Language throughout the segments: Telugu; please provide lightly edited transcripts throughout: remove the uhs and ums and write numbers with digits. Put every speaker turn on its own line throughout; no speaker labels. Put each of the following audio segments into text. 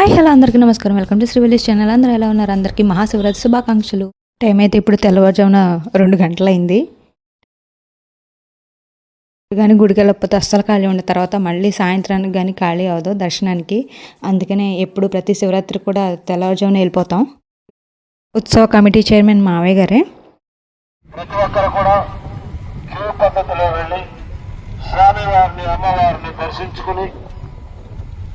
హాయ్ హలో అందరికీ నమస్కారం. Welcome to Shri village channel. అందరూ ఎలా ఉన్నారు? అందరికీ మహాశివరాత్రి శుభాకాంక్షలు. టైం అయితే ఇప్పుడు తెల్లవారుజామున 2 గంటలైంది. కానీ గుడికి వెళ్ళకపోతే అస్సలు ఖాళీ ఉండే తర్వాత మళ్ళీ సాయంత్రానికి కానీ ఖాళీ అవ్వదు దర్శనానికి. అందుకనే ఎప్పుడు ప్రతి శివరాత్రి కూడా తెల్లవారుజామున వెళ్ళిపోతాం. ఉత్సవ కమిటీ చైర్మన్ మావయ్య గారే.
ప్రతి ఒక్కరు కూడా క్యూ పద్ధతిలో వెళ్ళి స్వామివారిని అమ్మవారిని దర్శించుకుని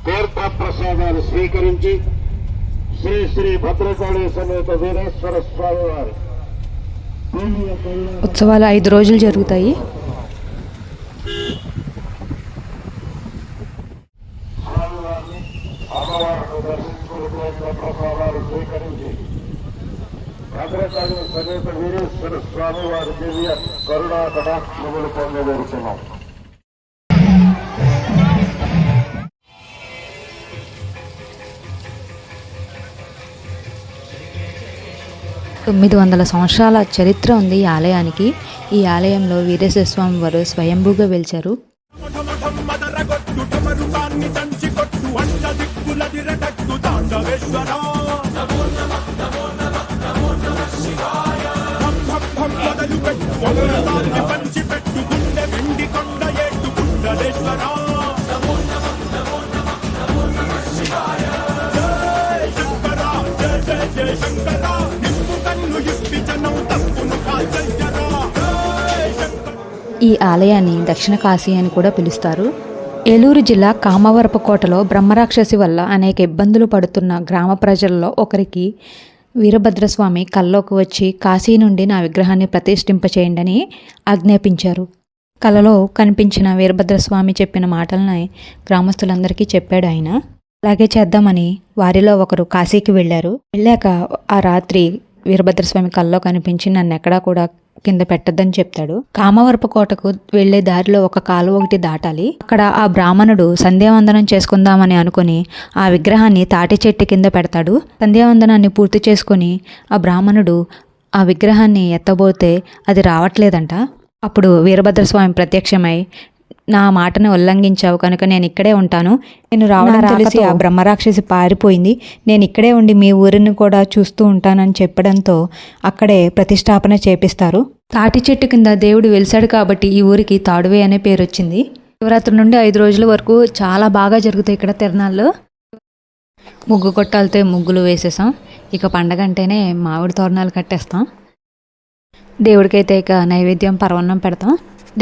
తీర్థ ప్రసాదాలు స్వీకరించి శ్రీ శ్రీ భద్రకాళి సమేత వీరేశ్వర స్వామి వారి
ఉత్సవాలు 5 రోజులు జరుగుతాయి.
స్వామివారిని అమ్మవారిని దర్శించుకుని తీర్థ ప్రసాదాలు స్వీకరించి భద్రకాళి సమేత వీరేశ్వర స్వామి వారి దివ్య కరుణా కటాక్షములు పొందబడుతున్నాం.
900 సంవత్సరాల చరిత్ర ఉంది ఈ ఆలయానికి. ఈ ఆలయంలో వీరేశ్వర స్వామి వారు స్వయంభూగా వెలిచారు. ఈ ఆలయాన్ని దక్షిణ కాశీ అని కూడా పిలుస్తారు. ఏలూరు జిల్లా కామవరపుకోటలో బ్రహ్మరాక్షసి వల్ల అనేక ఇబ్బందులు పడుతున్న గ్రామ ప్రజల్లో ఒకరికి వీరభద్రస్వామి కల్లోకి వచ్చి కాశీ నుండి నా విగ్రహాన్ని ప్రతిష్ఠింపచేయండి అని ఆజ్ఞాపించారు. కలలో కనిపించిన వీరభద్రస్వామి చెప్పిన మాటలని గ్రామస్తులందరికీ చెప్పాడు ఆయన. అలాగే చేద్దామని వారిలో ఒకరు కాశీకి వెళ్ళారు. వెళ్ళాక ఆ రాత్రి వీరభద్రస్వామి కల్లో కనిపించి నన్ను ఎక్కడా కూడా కింద పెట్టద్దని చెప్తాడు. కామవరపు కోటకు వెళ్లే దారిలో ఒక కాలువ ఒకటి దాటాలి. అక్కడ ఆ బ్రాహ్మణుడు సంధ్యావందనం చేసుకుందామని అనుకుని ఆ విగ్రహాన్ని తాటి చెట్టు కింద పెడతాడు. సంధ్యావందనాన్ని పూర్తి చేసుకుని ఆ బ్రాహ్మణుడు ఆ విగ్రహాన్ని ఎత్తబోతే అది రావట్లేదంట. అప్పుడు వీరభద్రస్వామి ప్రత్యక్షమై, నా మాటను ఉల్లంఘించావు కనుక నేను ఇక్కడే ఉంటాను. నేను రావడం తెలిసి ఆ బ్రహ్మరాక్షసి పారిపోయింది. నేను ఇక్కడే ఉండి మీ ఊరిని కూడా చూస్తూ ఉంటానని చెప్పడంతో అక్కడే ప్రతిష్టాపన చేపిస్తారు. తాటి చెట్టు కింద దేవుడు వెలిసాడు కాబట్టి ఈ ఊరికి తాడువే అనే పేరు వచ్చింది. శివరాత్రి నుండి 5 రోజుల వరకు చాలా బాగా జరుగుతాయి ఇక్కడ తిరణాల్లో. ముగ్గు కొట్టాలతో ముగ్గులు వేసేసాం. ఇక పండగ అంటేనే మామిడి తోరణాలు కట్టేస్తాం. దేవుడికైతే ఇక నైవేద్యం పరవన్నం పెడతాం.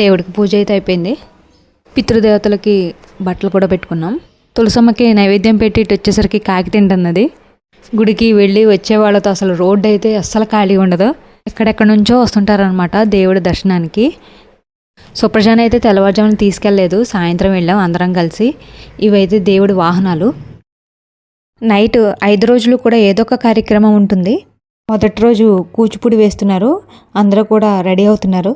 దేవుడికి పూజ అయితే అయిపోయింది. పితృదేవతలకి బట్టలు కూడా పెట్టుకున్నాం. తులసమ్మకి నైవేద్యం పెట్టి ఇటు వచ్చేసరికి కాకి తింటున్నది. గుడికి వెళ్ళి వచ్చే వాళ్ళతో అసలు రోడ్డు అయితే అస్సలు ఖాళీ ఉండదు. ఎక్కడెక్కడ నుంచో వస్తుంటారనమాట దేవుడి దర్శనానికి. సుప్రజాన్ అయితే తెల్లవారుజామున తీసుకెళ్ళలేదు, సాయంత్రం వెళ్ళాం అందరం కలిసి. ఇవైతే దేవుడి వాహనాలు. నైట్ 5 రోజులు కూడా ఏదో ఒక కార్యక్రమం ఉంటుంది. మొదటి రోజు కూచిపూడి వేస్తున్నారు, అందరూ కూడా రెడీ అవుతున్నారు.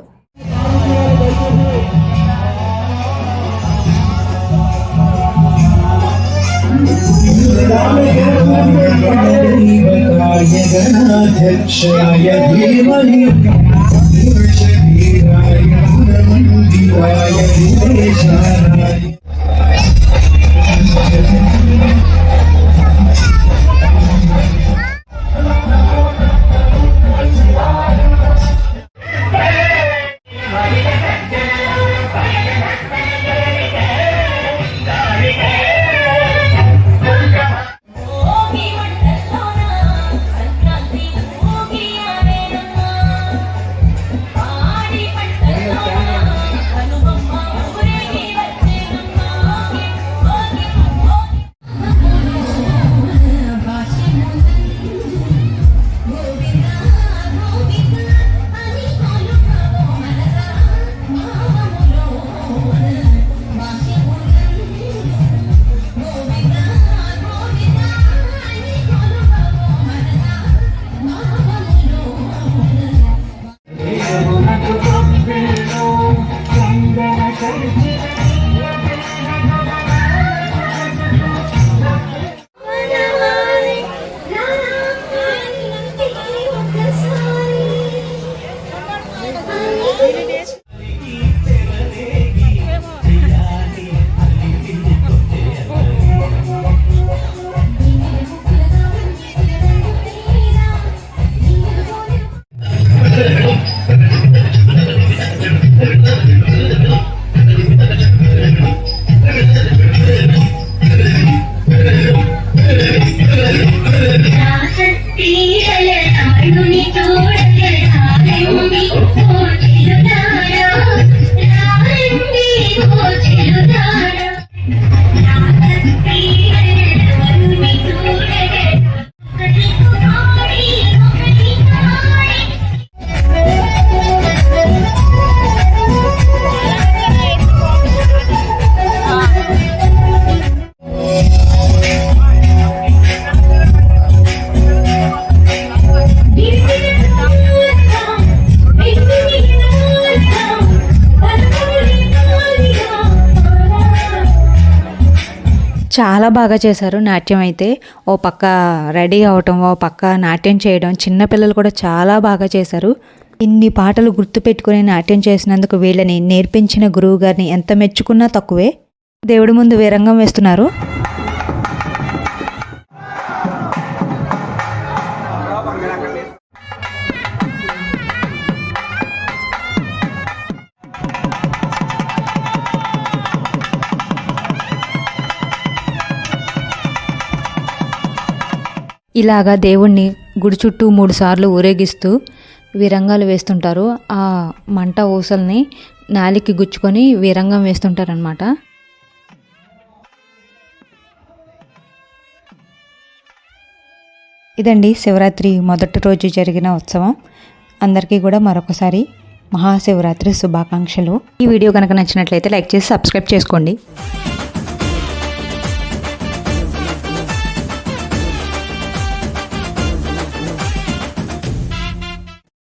చాలా బాగా చేశారు నాట్యం అయితే. ఓ పక్క రెడీ అవటం, ఓ పక్క నాట్యం చేయడం, చిన్నపిల్లలు కూడా చాలా బాగా చేశారు. ఇన్ని పాటలు గుర్తుపెట్టుకుని నాట్యం చేసినందుకు వీళ్ళని నేర్పించిన గురువు గారిని ఎంత మెచ్చుకున్నా తక్కువే. దేవుడి ముందు వీరంగం వేస్తున్నారు. ఇలాగా దేవుణ్ణి గుడి చుట్టూ 3 సార్లు ఊరేగిస్తూ వీరంగాలు వేస్తుంటారు. ఆ మంట ఊసల్ని నాలికి గుచ్చుకొని వీరంగం వేస్తుంటారనమాట. ఇదండి శివరాత్రి మొదటి రోజు జరిగిన ఉత్సవం. అందరికీ కూడా మరొకసారి మహాశివరాత్రి శుభాకాంక్షలు. ఈ వీడియో కనుక నచ్చినట్లయితే లైక్ చేసి సబ్స్క్రైబ్ చేసుకోండి.